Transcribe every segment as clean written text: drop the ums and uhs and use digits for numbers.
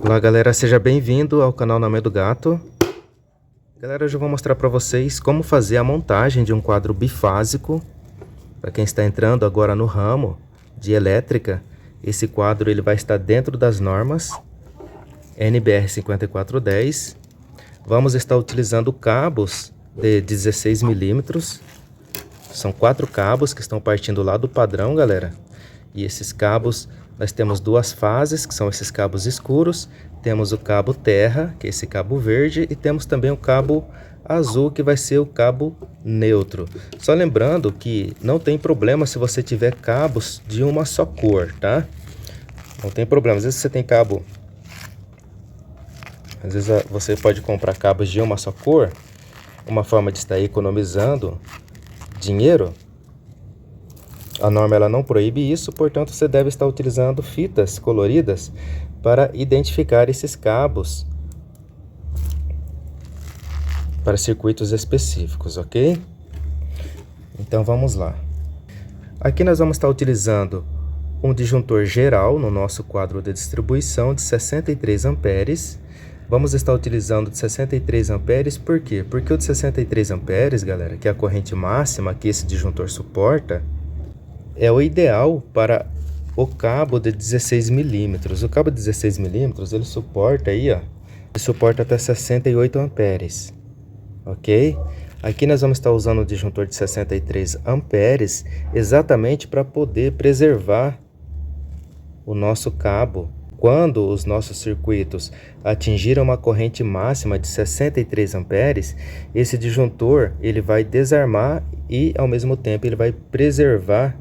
Olá galera, seja bem-vindo ao canal Na Manha do Gato. Galera, hoje eu vou mostrar para vocês como fazer a montagem de um quadro bifásico. Para quem está entrando agora no ramo de elétrica, esse quadro ele vai estar dentro das normas NBR 5410. Vamos estar utilizando cabos de 16 milímetros. São 4 cabos que estão partindo lá do padrão, galera. E esses cabos, nós temos duas fases, que são esses cabos escuros. Temos o cabo terra, que é esse cabo verde. E temos também o cabo azul, que vai ser o cabo neutro. Só lembrando que não tem problema se você tiver cabos de uma só cor, tá? Não tem problema. Às vezes você tem cabo... Às vezes você pode comprar cabos de uma só cor. Uma forma de estar economizando dinheiro. A norma ela não proíbe isso, portanto você deve estar utilizando fitas coloridas para identificar esses cabos para circuitos específicos, ok? Então vamos lá. Aqui nós vamos estar utilizando um disjuntor geral no nosso quadro de distribuição de 63 amperes. Vamos estar utilizando de 63 amperes, por quê? Porque o de 63 amperes, galera, que é a corrente máxima que esse disjuntor suporta, é o ideal para o cabo de 16 milímetros. O cabo de 16 milímetros, ele suporta aí, ó, ele suporta até 68 amperes, ok? Aqui nós vamos estar usando o disjuntor de 63 amperes, exatamente para poder preservar o nosso cabo. Quando os nossos circuitos atingirem uma corrente máxima de 63 amperes, esse disjuntor ele vai desarmar e ao mesmo tempo ele vai preservar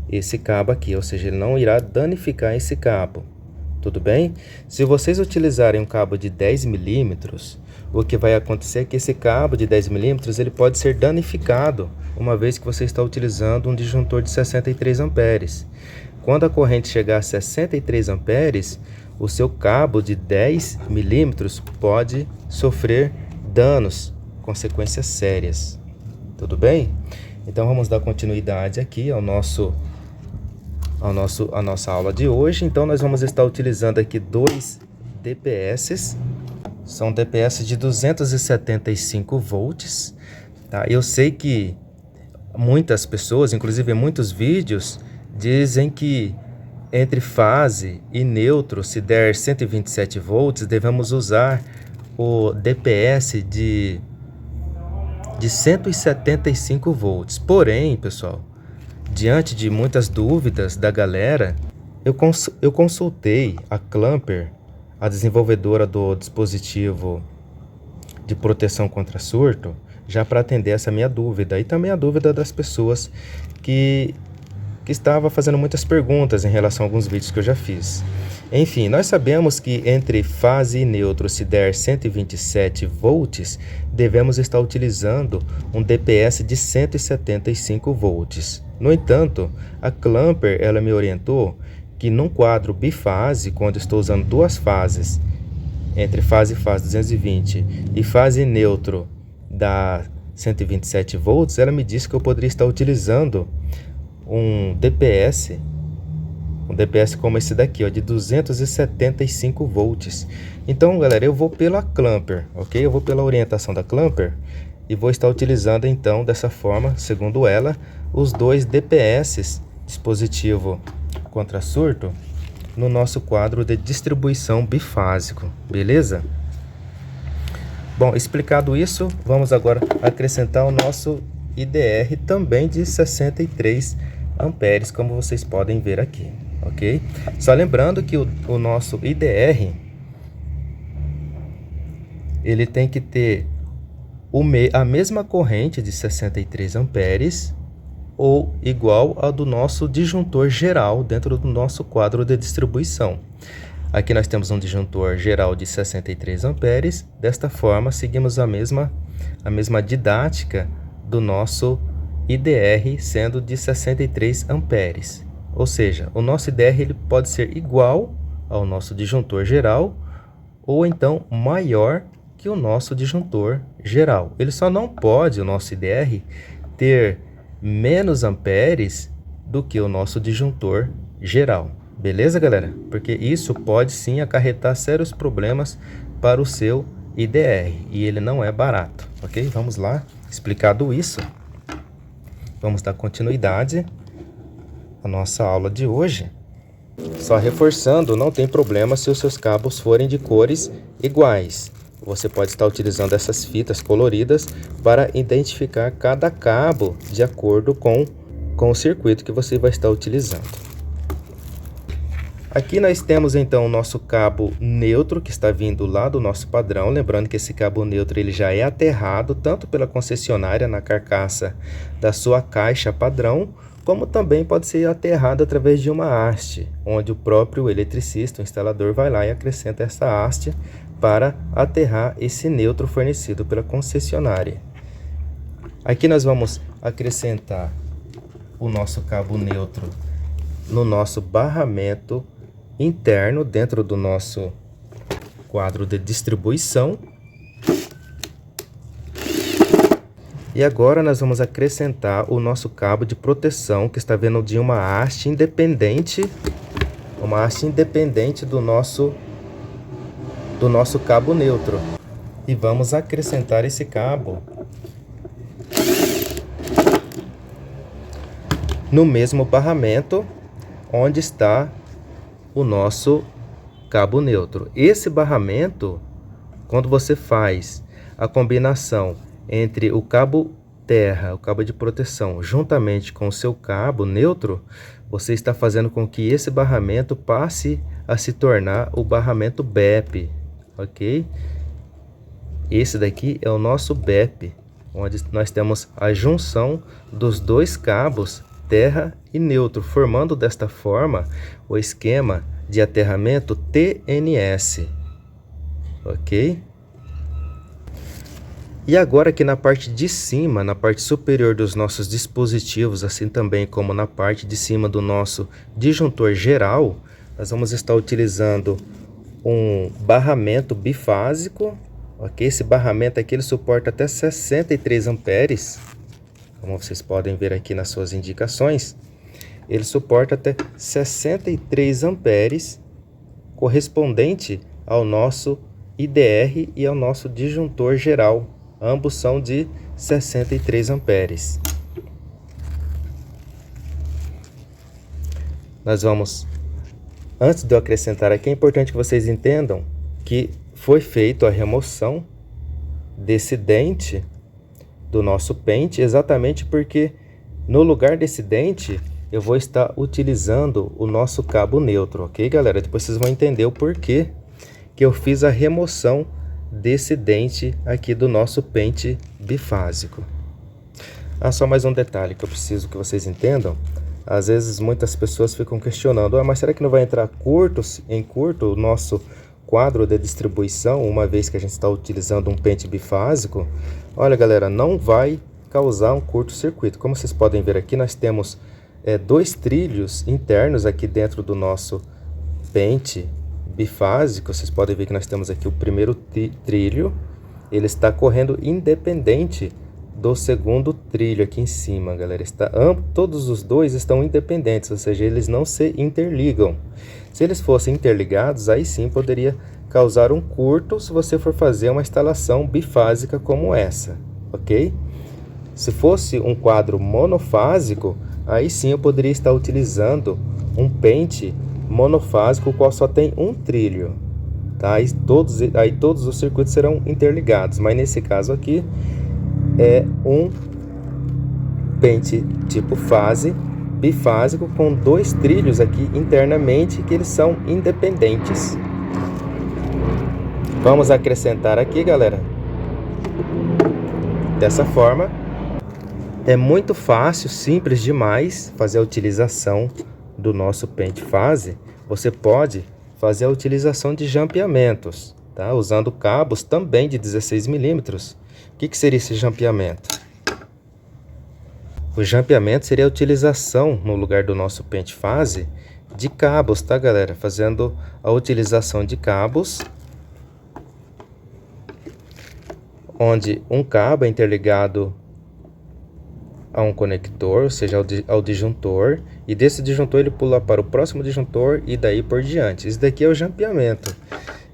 esse cabo aqui, ou seja, ele não irá danificar esse cabo, tudo bem? Se vocês utilizarem um cabo de 10 milímetros, o que vai acontecer é que esse cabo de 10 milímetros ele pode ser danificado, uma vez que você está utilizando um disjuntor de 63 amperes. Quando a corrente chegar a 63 amperes, o seu cabo de 10 milímetros pode sofrer danos, consequências sérias, tudo bem? Então vamos dar continuidade aqui à nossa aula de hoje. Então nós vamos estar utilizando aqui dois DPS, são DPS de 275 volts, tá? Eu sei que muitas pessoas, inclusive em muitos vídeos, dizem que entre fase e neutro, se der 127 volts, devemos usar o DPS de 175 volts. Porém, pessoal, diante de muitas dúvidas da galera, eu consultei a Clamper, a desenvolvedora do dispositivo de proteção contra surto, já para atender essa minha dúvida e também a dúvida das pessoas que estava fazendo muitas perguntas em relação a alguns vídeos que eu já fiz. Enfim, nós sabemos que entre fase e neutro, se der 127 volts, devemos estar utilizando um DPS de 175 volts. No entanto, a Clamper ela me orientou que num quadro bifásico, quando estou usando duas fases, entre fase e fase 220 e fase neutro da 127 volts, ela me disse que eu poderia estar utilizando um DPS como esse daqui, ó, de 275 volts. Então, galera, eu vou pela Clamper, ok? Eu vou pela orientação da Clamper e vou estar utilizando, então, dessa forma, segundo ela, os dois DPS, dispositivo contra surto, no nosso quadro de distribuição bifásico, beleza? Bom, explicado isso, vamos agora acrescentar o nosso IDR também de 63 amperes, como vocês podem ver aqui, ok? Só lembrando que o nosso IDR ele tem que ter a mesma corrente de 63 amperes ou igual ao do nosso disjuntor geral dentro do nosso quadro de distribuição. Aqui nós temos um disjuntor geral de 63 amperes. Desta forma, seguimos a mesma didática do nosso IDR sendo de 63 amperes. Ou seja, o nosso IDR ele pode ser igual ao nosso disjuntor geral ou então maior que o nosso disjuntor geral. Ele só não pode, o nosso IDR, ter menos amperes do que o nosso disjuntor geral. Beleza, galera? Porque isso pode sim acarretar sérios problemas para o seu IDR e ele não é barato, ok? Vamos lá, explicado isso, vamos dar continuidade à nossa aula de hoje. Só reforçando, não tem problema se os seus cabos forem de cores iguais. Você pode estar utilizando essas fitas coloridas para identificar cada cabo de acordo com o circuito que você vai estar utilizando. Aqui nós temos então o nosso cabo neutro que está vindo lá do nosso padrão. Lembrando que esse cabo neutro ele já é aterrado tanto pela concessionária na carcaça da sua caixa padrão, como também pode ser aterrado através de uma haste, onde o próprio eletricista, o instalador, vai lá e acrescenta essa haste para aterrar esse neutro fornecido pela concessionária. Aqui nós vamos acrescentar o nosso cabo neutro no nosso barramento interno dentro do nosso quadro de distribuição. E agora nós vamos acrescentar o nosso cabo de proteção que está vindo de uma haste independente, do nosso cabo neutro. E vamos acrescentar esse cabo no mesmo barramento onde está o nosso cabo neutro. Esse barramento, quando você faz a combinação entre o cabo terra, o cabo de proteção, juntamente com o seu cabo neutro, você está fazendo com que esse barramento passe a se tornar o barramento BEP, ok? Esse daqui é o nosso BEP, onde nós temos a junção dos dois cabos terra e neutro, formando desta forma o esquema de aterramento TNS, ok? E agora aqui na parte de cima, na parte superior dos nossos dispositivos, assim também como na parte de cima do nosso disjuntor geral, nós vamos estar utilizando um barramento bifásico, ok? Esse barramento aqui ele suporta até 63 amperes. Como vocês podem ver aqui nas suas indicações, ele suporta até 63 amperes, correspondente ao nosso IDR e ao nosso disjuntor geral. Ambos são de 63 amperes. Nós vamos, antes de eu acrescentar aqui, é importante que vocês entendam que foi feita a remoção desse dente do nosso pente, exatamente porque no lugar desse dente eu vou estar utilizando o nosso cabo neutro, ok, galera? Depois vocês vão entender o porquê que eu fiz a remoção desse dente aqui do nosso pente bifásico. Só mais um detalhe que eu preciso que vocês entendam. Às vezes muitas pessoas ficam questionando, mas será que não vai entrar em curto o nosso quadro de distribuição, uma vez que a gente está utilizando um pente bifásico? Olha, galera, não vai causar um curto-circuito. Como vocês podem ver aqui, nós temos dois trilhos internos aqui dentro do nosso pente bifásico. Vocês podem ver que nós temos aqui o primeiro trilho, ele está correndo independente do segundo trilho aqui em cima, galera. Todos os dois estão independentes, ou seja, eles não se interligam. Se eles fossem interligados, aí sim poderia causar um curto se você for fazer uma instalação bifásica como essa, ok? Se fosse um quadro monofásico, aí sim eu poderia estar utilizando um pente monofásico, o qual só tem um trilho, tá? Aí todos os circuitos serão interligados, mas nesse caso aqui é um pente tipo fase bifásico com dois trilhos aqui internamente que eles são independentes. Vamos acrescentar aqui, galera, dessa forma. É muito fácil, simples demais fazer a utilização do nosso pente fase. Você pode fazer a utilização de jampeamentos, tá? Usando cabos também de 16 milímetros. O que seria esse jampeamento? O jampeamento seria a utilização, no lugar do nosso pente fase, de cabos, tá, galera? Fazendo a utilização de cabos, onde um cabo é interligado a um conector, ou seja, ao disjuntor, e desse disjuntor ele pula para o próximo disjuntor e daí por diante. Isso daqui é o jampeamento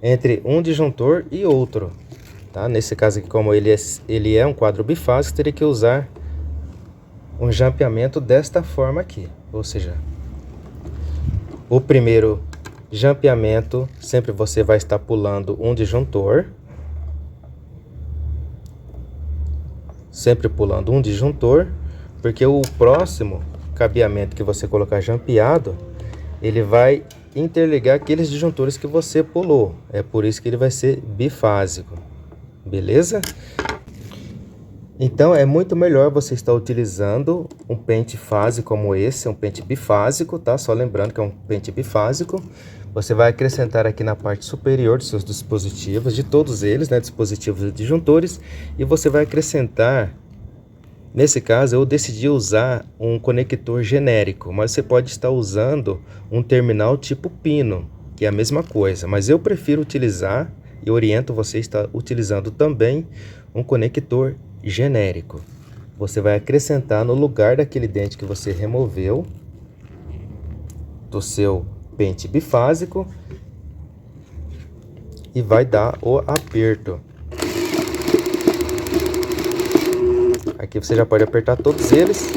entre um disjuntor e outro, tá? Nesse caso aqui, como ele é um quadro bifásico, teria que usar um jampeamento desta forma aqui, ou seja, o primeiro jampeamento sempre você vai estar pulando um disjuntor, sempre pulando um disjuntor, porque o próximo cabeamento que você colocar jampeado, ele vai interligar aqueles disjuntores que você pulou. É por isso que ele vai ser bifásico, beleza? Então é muito melhor você estar utilizando um pente fase como esse, um pente bifásico, tá? Só lembrando que é um pente bifásico. Você vai acrescentar aqui na parte superior dos seus dispositivos, de todos eles, né? Dispositivos e disjuntores, e você vai acrescentar. Nesse caso, eu decidi usar um conector genérico, mas você pode estar usando um terminal tipo pino, que é a mesma coisa. Mas eu prefiro utilizar, e oriento você a estar utilizando também, um conector genérico. Você vai acrescentar no lugar daquele dente que você removeu do seu pente bifásico e vai dar o aperto. Aqui você já pode apertar todos eles.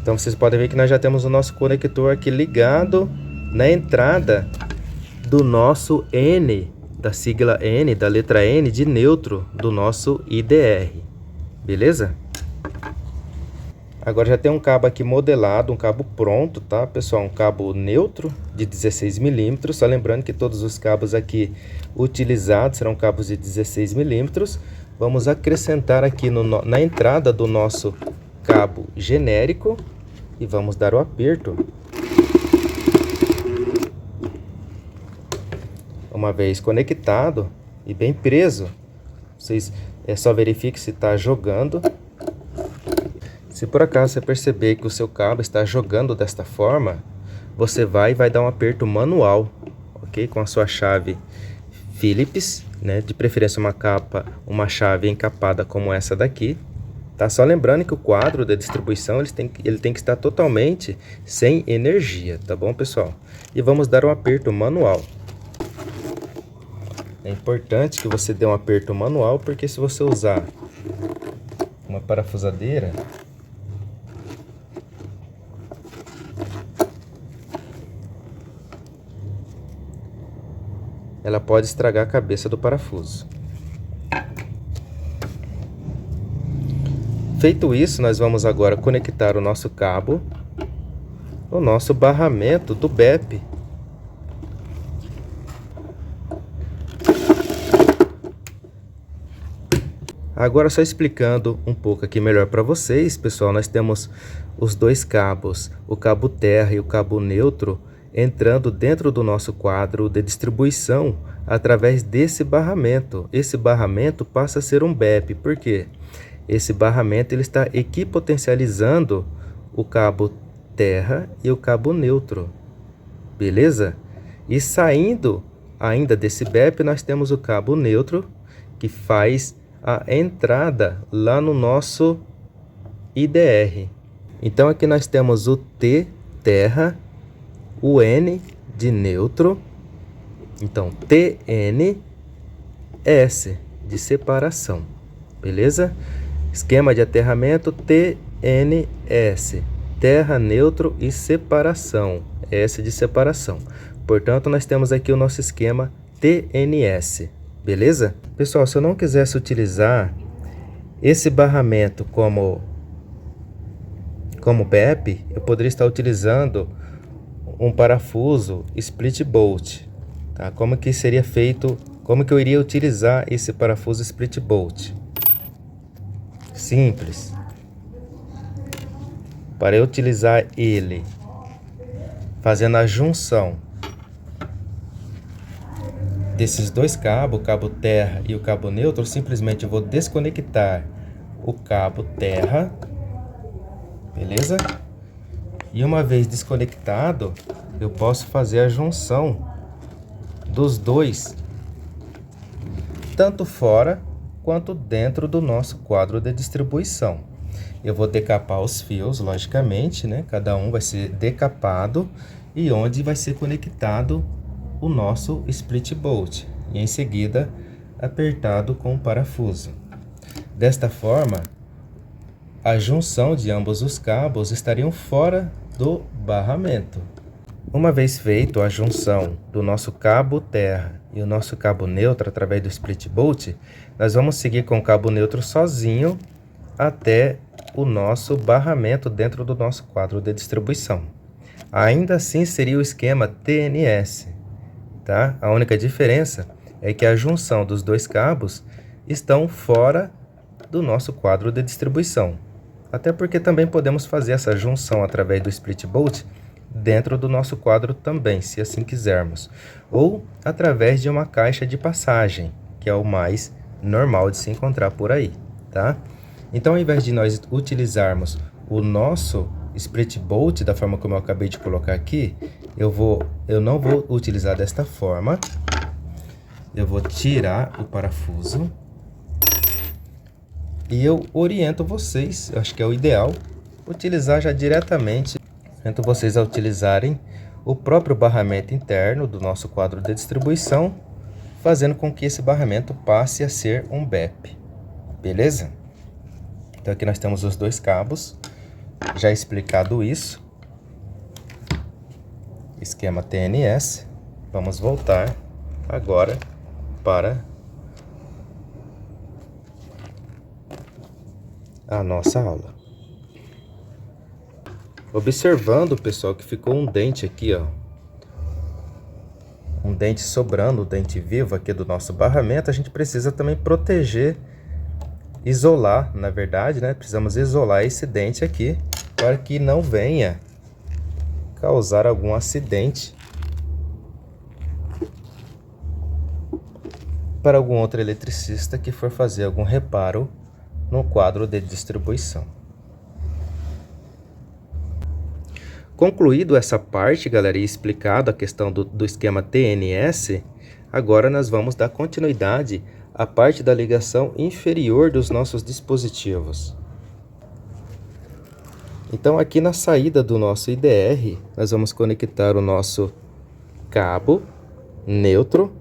Então vocês podem ver que nós já temos o nosso conector aqui ligado na entrada do nosso N, da sigla N, da letra N de neutro do nosso IDR, beleza? Agora já tem um cabo aqui modelado, um cabo pronto, tá, pessoal? Um cabo neutro de 16 milímetros, só lembrando que todos os cabos aqui utilizados serão cabos de 16 milímetros. Vamos acrescentar aqui na entrada do nosso cabo genérico e vamos dar o aperto. Uma vez conectado e bem preso, vocês só verifique se está jogando. Se por acaso você perceber que o seu cabo está jogando desta forma, você vai dar um aperto manual, ok? Com a sua chave Phillips, né? De preferência uma chave encapada como essa daqui. Tá? Só lembrando que o quadro da distribuição ele tem que estar totalmente sem energia, tá bom, pessoal? E vamos dar um aperto manual. É importante que você dê um aperto manual, porque se você usar uma parafusadeira, ela pode estragar a cabeça do parafuso. Feito isso, nós vamos agora conectar o nosso cabo no nosso barramento do BEP. Agora só explicando um pouco aqui melhor para vocês, pessoal, nós temos os dois cabos, o cabo terra e o cabo neutro, entrando dentro do nosso quadro de distribuição através desse barramento. Esse barramento passa a ser um BEP, por quê? Esse barramento ele está equipotencializando o cabo terra e o cabo neutro, beleza? E saindo ainda desse BEP, nós temos o cabo neutro, que faz a entrada lá no nosso IDR. Então aqui nós temos o T terra, o N de neutro, então TN, S de separação, beleza? Esquema de aterramento TNS, terra, neutro e separação, S de separação. Portanto, nós temos aqui o nosso esquema TNS, beleza? Pessoal, se eu não quisesse utilizar esse barramento como BEP, eu poderia estar utilizando um parafuso split bolt, tá? Como que seria feito, como que eu iria utilizar esse parafuso split bolt? Simples. Para eu utilizar ele fazendo a junção desses dois cabos, o cabo terra e o cabo neutro, simplesmente eu vou desconectar o cabo terra beleza? E uma vez desconectado, eu posso fazer a junção dos dois, tanto fora quanto dentro do nosso quadro de distribuição. Eu vou decapar os fios, logicamente, né? Cada um vai ser decapado e onde vai ser conectado o nosso split bolt. E em seguida, apertado com o parafuso. Desta forma, a junção de ambos os cabos estariam fora do barramento. Uma vez feito a junção do nosso cabo terra e o nosso cabo neutro através do split bolt, nós vamos seguir com o cabo neutro sozinho até o nosso barramento dentro do nosso quadro de distribuição. Ainda assim seria o esquema TNS, tá? A única diferença é que a junção dos dois cabos estão fora do nosso quadro de distribuição. Até porque também podemos fazer essa junção através do split bolt dentro do nosso quadro também, se assim quisermos. Ou através de uma caixa de passagem, que é o mais normal de se encontrar por aí, tá? Então, ao invés de nós utilizarmos o nosso split bolt da forma como eu acabei de colocar aqui, eu não vou utilizar desta forma. Eu vou tirar o parafuso. E eu oriento vocês, eu acho que é o ideal, utilizar já diretamente, oriento vocês a utilizarem o próprio barramento interno do nosso quadro de distribuição, fazendo com que esse barramento passe a ser um BEP, beleza? Então aqui nós temos os dois cabos, já explicado isso, esquema TNS. Vamos voltar agora para a nossa aula. Observando, pessoal, que ficou um dente aqui, ó. Um dente sobrando, o dente vivo aqui do nosso barramento, a gente precisa também proteger, isolar, na verdade, né? Precisamos isolar esse dente aqui para que não venha causar algum acidente para algum outro eletricista que for fazer algum reparo no quadro de distribuição. Concluído essa parte, galera, e explicado a questão do esquema TNS, agora nós vamos dar continuidade à parte da ligação inferior dos nossos dispositivos. Então, aqui na saída do nosso IDR, nós vamos conectar o nosso cabo neutro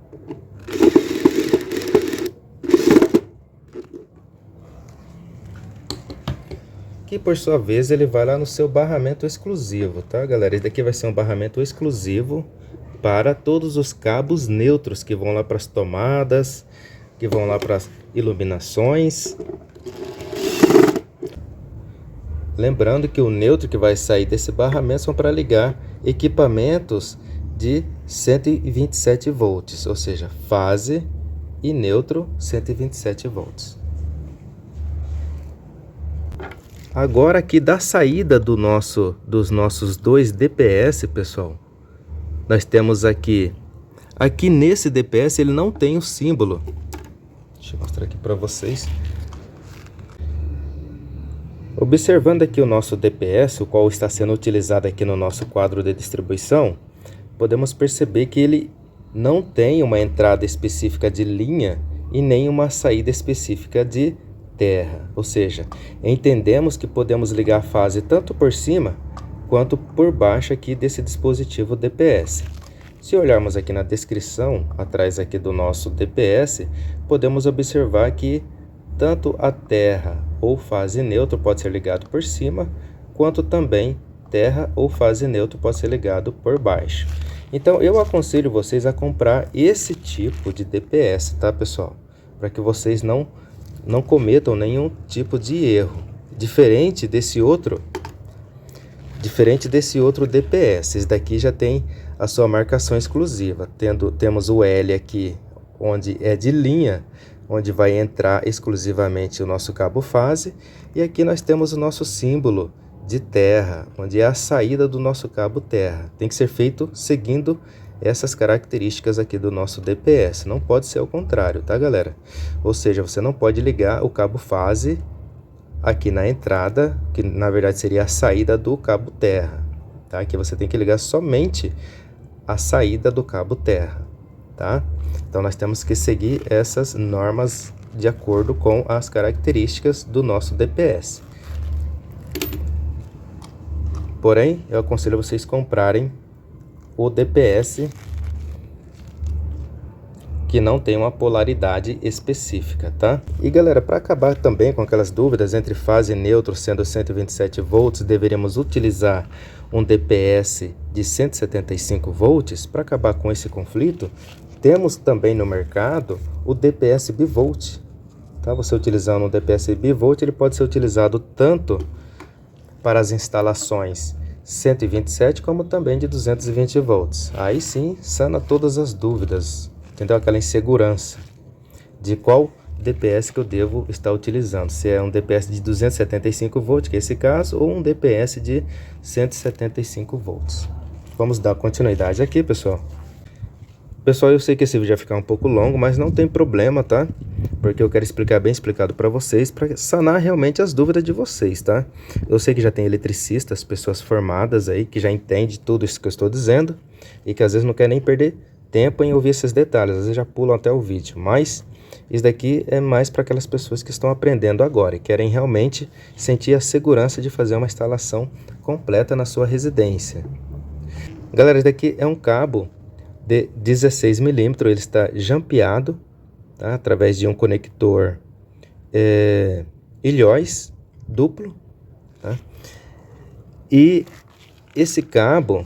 que por sua vez ele vai lá no seu barramento exclusivo, tá, galera? Esse daqui vai ser um barramento exclusivo para todos os cabos neutros que vão lá para as tomadas, que vão lá para as iluminações. Lembrando que o neutro que vai sair desse barramento são para ligar equipamentos de 127 volts, ou seja, fase e neutro 127 volts. Agora aqui da saída dos nossos dois DPS, pessoal, nós temos aqui nesse DPS ele não tem o símbolo. Deixa eu mostrar aqui para vocês. Observando aqui o nosso DPS, o qual está sendo utilizado aqui no nosso quadro de distribuição, podemos perceber que ele não tem uma entrada específica de linha e nem uma saída específica de terra, ou seja, entendemos que podemos ligar a fase tanto por cima quanto por baixo aqui desse dispositivo DPS. Se olharmos aqui na descrição, atrás aqui do nosso DPS, podemos observar que tanto a terra ou fase neutro pode ser ligado por cima, quanto também terra ou fase neutro pode ser ligado por baixo. Então eu aconselho vocês a comprar esse tipo de DPS, tá, pessoal? Para que vocês não cometam nenhum tipo de erro. Diferente desse outro DPS, esse daqui já tem a sua marcação exclusiva. Temos o L aqui, onde é de linha, onde vai entrar exclusivamente o nosso cabo fase. E aqui nós temos o nosso símbolo de terra, onde é a saída do nosso cabo terra. Tem que ser feito seguindo essas características aqui do nosso DPS, não pode ser o contrário, tá, galera? Ou seja, você não pode ligar o cabo fase aqui na entrada, que na verdade seria a saída do cabo terra, tá? Aqui você tem que ligar somente a saída do cabo terra, tá? Então nós temos que seguir essas normas de acordo com as características do nosso DPS. Porém, eu aconselho vocês comprarem o DPS que não tem uma polaridade específica, tá? E galera, para acabar também com aquelas dúvidas entre fase e neutro sendo 127 volts, deveríamos utilizar um DPS de 175 volts. Para acabar com esse conflito, temos também no mercado o DPS bivolt, tá? Você utilizando um DPS bivolt, ele pode ser utilizado tanto para as instalações 127 como também de 220 volts. Aí sim, sana todas as dúvidas. Entendeu? Aquela insegurança de qual DPS que eu devo estar utilizando. Se é um DPS de 275 volts, que é esse caso, ou um DPS de 175 volts. Vamos dar continuidade aqui, pessoal. Pessoal, eu sei que esse vídeo vai ficar um pouco longo, mas não tem problema, tá? Porque eu quero explicar bem explicado para vocês, para sanar realmente as dúvidas de vocês, tá? Eu sei que já tem eletricistas, pessoas formadas aí, que já entendem tudo isso que eu estou dizendo, e que às vezes não quer nem perder tempo em ouvir esses detalhes, às vezes já pulam até o vídeo, mas isso daqui é mais para aquelas pessoas que estão aprendendo agora e querem realmente sentir a segurança de fazer uma instalação completa na sua residência. Galera, isso daqui é um cabo de 16 milímetros, ele está jampeado, tá? Através de um conector ilhóis duplo, tá? E esse cabo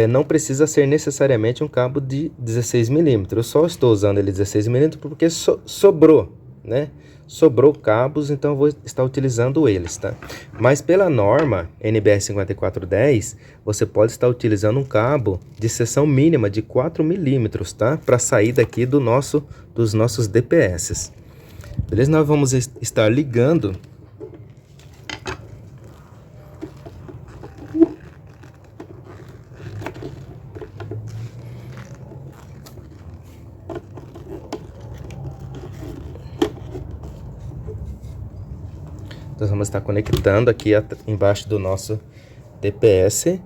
não precisa ser necessariamente um cabo de 16 milímetros. Eu só estou usando ele 16 milímetros porque sobrou, né? Sobrou cabos, então eu vou estar utilizando eles, tá? Mas pela norma NBR 5410, você pode estar utilizando um cabo de seção mínima de 4 milímetros, tá? Para sair daqui dos nossos DPS. Beleza? Nós vamos estar ligando nós vamos estar conectando aqui embaixo do nosso DPS.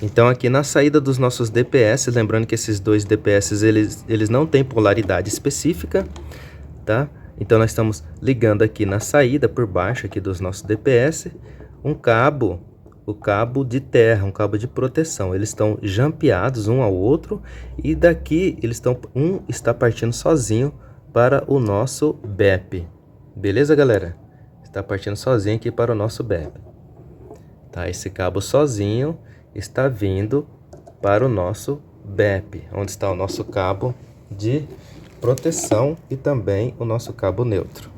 Então aqui na saída dos nossos DPS, lembrando que esses dois DPS eles não têm polaridade específica, tá? Então nós estamos ligando aqui na saída por baixo aqui dos nossos DPS um cabo, o cabo de terra, um cabo de proteção. Eles estão jampeados um ao outro e daqui um está partindo sozinho para o nosso BEP. Beleza, galera? Está partindo sozinho aqui para o nosso BEP. Tá? Esse cabo sozinho está vindo para o nosso BEP, onde está o nosso cabo de proteção e também o nosso cabo neutro.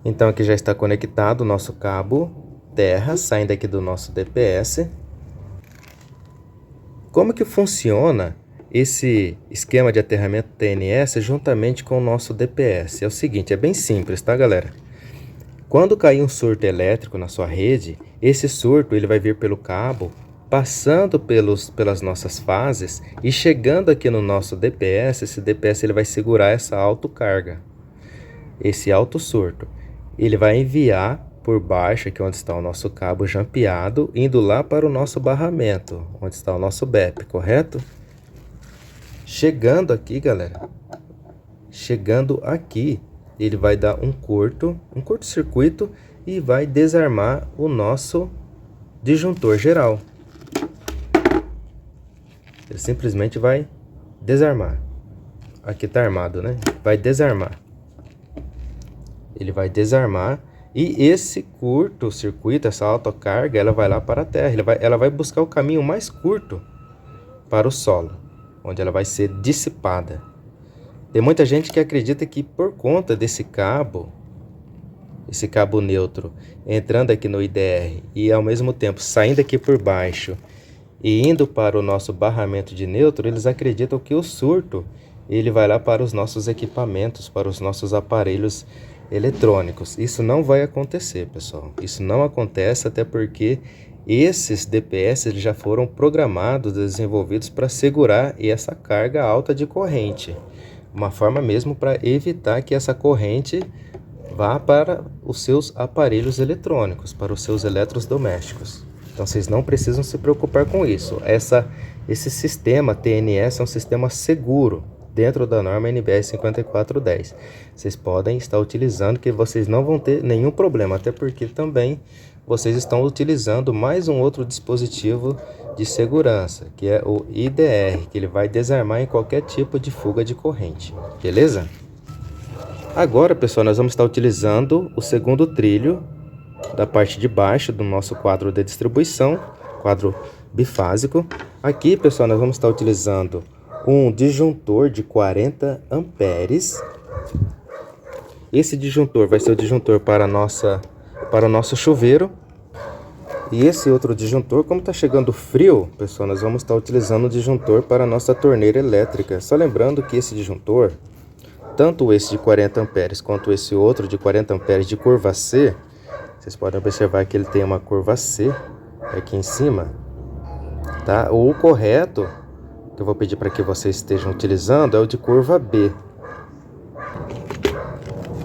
Então aqui já está conectado o nosso cabo terra, saindo aqui do nosso DPS. Como que funciona esse esquema de aterramento TNS juntamente com o nosso DPS? É o seguinte, é bem simples, tá, galera? Quando cair um surto elétrico na sua rede, esse surto ele vai vir pelo cabo, passando pelas nossas fases e chegando aqui no nosso DPS. Esse DPS ele vai segurar essa autocarga, esse alto surto. Ele vai enviar por baixo, aqui onde está o nosso cabo jampeado, indo lá para o nosso barramento, onde está o nosso BEP, correto? Chegando aqui, galera, chegando aqui, ele vai dar um curto-circuito e vai desarmar o nosso disjuntor geral. Ele simplesmente vai desarmar. Aqui está armado, né? Vai desarmar. Ele vai desarmar e esse curto-circuito, essa autocarga, ela vai lá para a terra. Ela vai buscar o caminho mais curto para o solo, onde ela vai ser dissipada. Tem muita gente que acredita que por conta desse cabo, esse cabo neutro, entrando aqui no IDR e ao mesmo tempo saindo aqui por baixo e indo para o nosso barramento de neutro, eles acreditam que o surto ele vai lá para os nossos equipamentos, para os nossos aparelhos eletrônicos. Isso não vai acontecer, pessoal. Isso não acontece, até porque esses DPS eles já foram programados, desenvolvidos para segurar essa carga alta de corrente. Uma forma mesmo para evitar que essa corrente vá para os seus aparelhos eletrônicos, para os seus eletrodomésticos. Então vocês não precisam se preocupar com isso. Esse sistema TNS é um sistema seguro dentro da norma NBR 5410. Vocês podem estar utilizando, que vocês não vão ter nenhum problema, até porque também vocês estão utilizando mais um outro dispositivo de segurança, que é o IDR, que ele vai desarmar em qualquer tipo de fuga de corrente, beleza? Agora, pessoal, nós vamos estar utilizando o segundo trilho da parte de baixo do nosso quadro de distribuição, quadro bifásico. Aqui, pessoal, nós vamos estar utilizando um disjuntor de 40 amperes. Esse disjuntor vai ser o disjuntor para o nosso chuveiro. E esse outro disjuntor, como está chegando frio, pessoal, nós vamos estar utilizando o disjuntor para a nossa torneira elétrica. Só lembrando que esse disjuntor, tanto esse de 40 amperes quanto esse outro de 40 amperes de curva C, vocês podem observar que ele tem uma curva C aqui em cima, tá? O correto, que eu vou pedir para que vocês estejam utilizando, é o de curva B.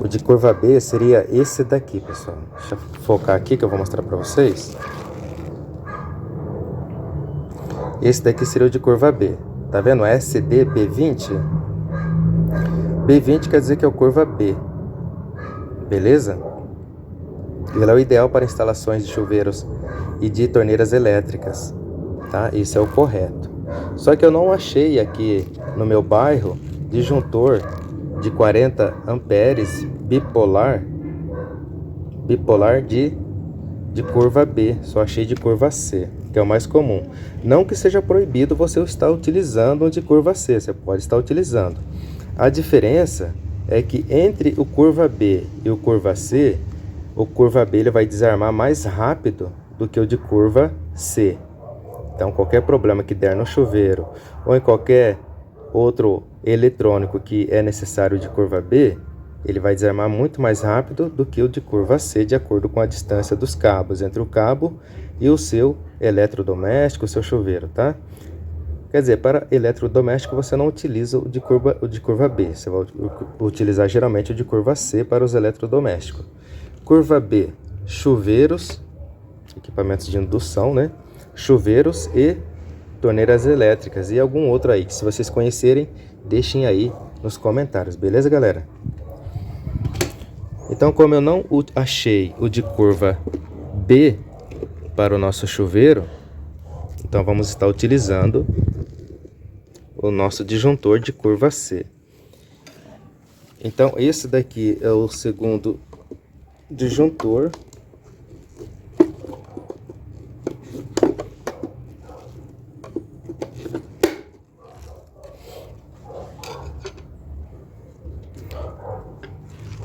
O de curva B seria esse daqui, pessoal. Deixa eu focar aqui que eu vou mostrar para vocês. Esse daqui seria o de curva B. Tá vendo? SD B20. B20 quer dizer que é o curva B. Beleza? Ele é o ideal para instalações de chuveiros e de torneiras elétricas, tá? Isso é o correto. Só que eu não achei aqui no meu bairro disjuntor de 40 amperes bipolar de curva B. Só achei de curva C, que é o mais comum. Não que seja proibido você estar utilizando um de curva C, você pode estar utilizando. A diferença é que entre o curva B e o curva C, o curva B ele vai desarmar mais rápido do que o de curva C. Então, qualquer problema que der no chuveiro ou em qualquer outro eletrônico que é necessário de curva B, ele vai desarmar muito mais rápido do que o de curva C, de acordo com a distância dos cabos entre o cabo e o seu eletrodoméstico, o seu chuveiro, tá? Quer dizer, para eletrodoméstico você não utiliza o de curva B, você vai utilizar geralmente o de curva C para os eletrodomésticos. Curva B, chuveiros, equipamentos de indução, né? Chuveiros e torneiras elétricas e algum outro aí, que se vocês conhecerem, deixem aí nos comentários, beleza, galera? Então, como eu não achei o de curva B para o nosso chuveiro, então vamos estar utilizando o nosso disjuntor de curva C. Então, esse daqui é o segundo disjuntor.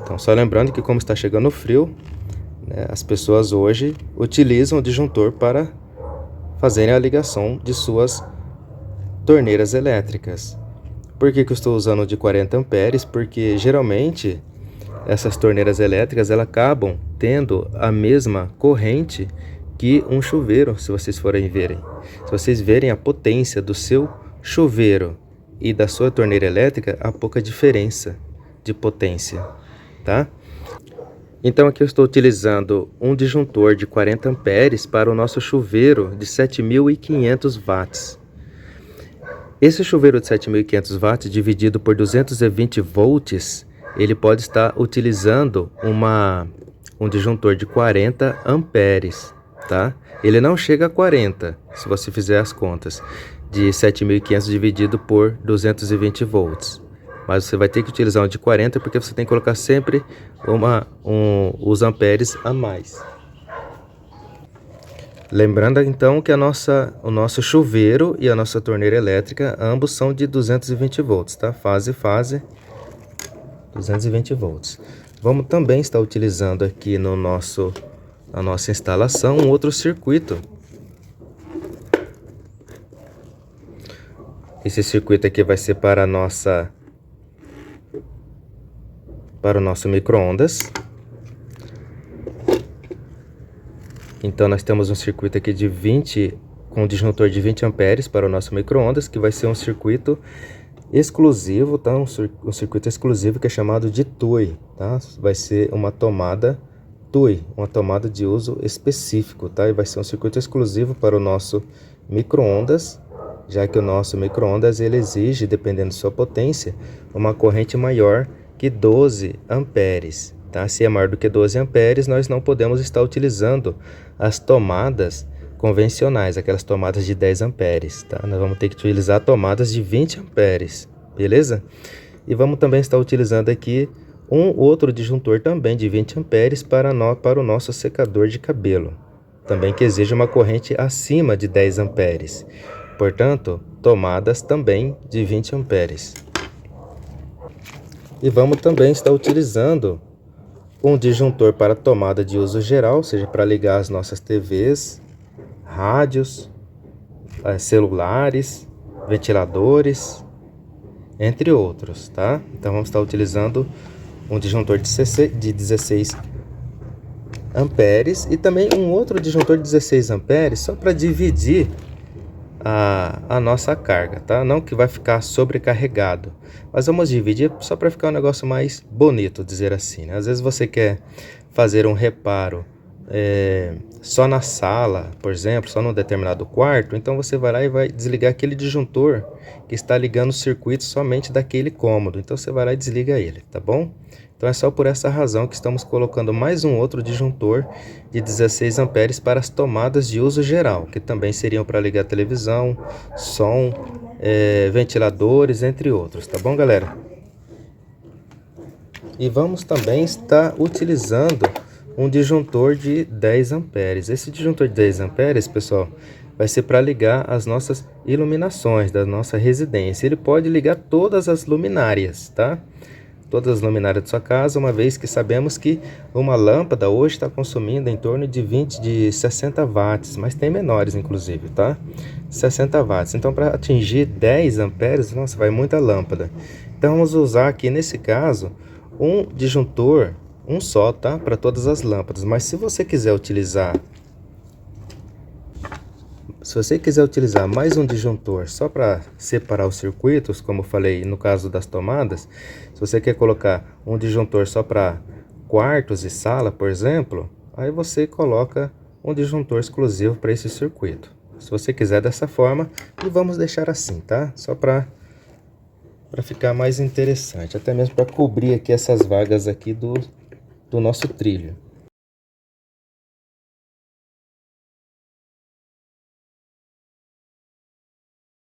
Então, só lembrando que como está chegando o frio, né, as pessoas hoje utilizam o disjuntor para fazerem a ligação de suas torneiras elétricas. Por que eu estou usando o de 40 amperes? Porque geralmente essas torneiras elétricas elas acabam tendo a mesma corrente que um chuveiro, se vocês forem verem. Se vocês verem a potência do seu chuveiro e da sua torneira elétrica, há pouca diferença de potência, tá? Então aqui eu estou utilizando um disjuntor de 40 amperes para o nosso chuveiro de 7.500 watts. Esse chuveiro de 7.500 watts dividido por 220 volts, ele pode estar utilizando um disjuntor de 40 amperes, tá? Ele não chega a 40, se você fizer as contas, de 7.500 dividido por 220 volts. Mas você vai ter que utilizar um de 40 porque você tem que colocar sempre os amperes a mais. Lembrando então que o nosso chuveiro e a nossa torneira elétrica, ambos são de 220 volts, tá? Fase, 220 volts. Vamos também estar utilizando aqui na nossa instalação um outro circuito. Esse circuito aqui vai ser para para o nosso micro-ondas. Então nós temos um circuito aqui de 20, com um disjuntor de 20 amperes para o nosso micro-ondas, que vai ser um circuito exclusivo, tá? Um circuito exclusivo que é chamado de TUI, tá? Vai ser uma tomada TUI, uma tomada de uso específico, tá? E vai ser um circuito exclusivo para o nosso micro-ondas, já que o nosso micro-ondas ele exige, dependendo de sua potência, uma corrente maior que 12 amperes, tá? Se é maior do que 12 amperes, nós não podemos estar utilizando as tomadas convencionais, aquelas tomadas de 10 amperes, tá? Nós vamos ter que utilizar tomadas de 20 amperes, beleza? E vamos também estar utilizando aqui um outro disjuntor também de 20 amperes para o nosso secador de cabelo, também que exige uma corrente acima de 10 amperes. Portanto, tomadas também de 20 amperes. E vamos também estar utilizando um disjuntor para tomada de uso geral, ou seja, para ligar as nossas TVs, rádios, celulares, ventiladores, entre outros, tá? Então vamos estar utilizando um disjuntor de 16 amperes e também um outro disjuntor de 16 amperes só para dividir a nossa carga, tá? Não que vai ficar sobrecarregado, mas vamos dividir só para ficar um negócio mais bonito, dizer assim, né? Às vezes você quer fazer um reparo só na sala, por exemplo, só num determinado quarto, então você vai lá e vai desligar aquele disjuntor que está ligando o circuito somente daquele cômodo. Então você vai lá e desliga ele, tá bom? Então é só por essa razão que estamos colocando mais um outro disjuntor de 16 amperes para as tomadas de uso geral, que também seriam para ligar televisão, som, ventiladores, entre outros, tá bom, galera? E vamos também estar utilizando um disjuntor de 10 amperes. Esse disjuntor de 10 amperes, pessoal, vai ser para ligar as nossas iluminações da nossa residência. Ele pode ligar todas as luminárias, tá? Todas as luminárias da sua casa, uma vez que sabemos que uma lâmpada hoje está consumindo em torno de 60 watts, mas tem menores inclusive, tá? 60 watts. Então, para atingir 10 amperes, nossa, vai muita lâmpada. Então, vamos usar aqui, nesse caso, um disjuntor, um só, tá? Para todas as lâmpadas. Mas se você quiser utilizar mais um disjuntor só para separar os circuitos, como eu falei no caso das tomadas, se você quer colocar um disjuntor só para quartos e sala, por exemplo, aí você coloca um disjuntor exclusivo para esse circuito. Se você quiser dessa forma, e vamos deixar assim, tá? Só para ficar mais interessante, até mesmo para cobrir aqui essas vagas aqui do nosso trilho.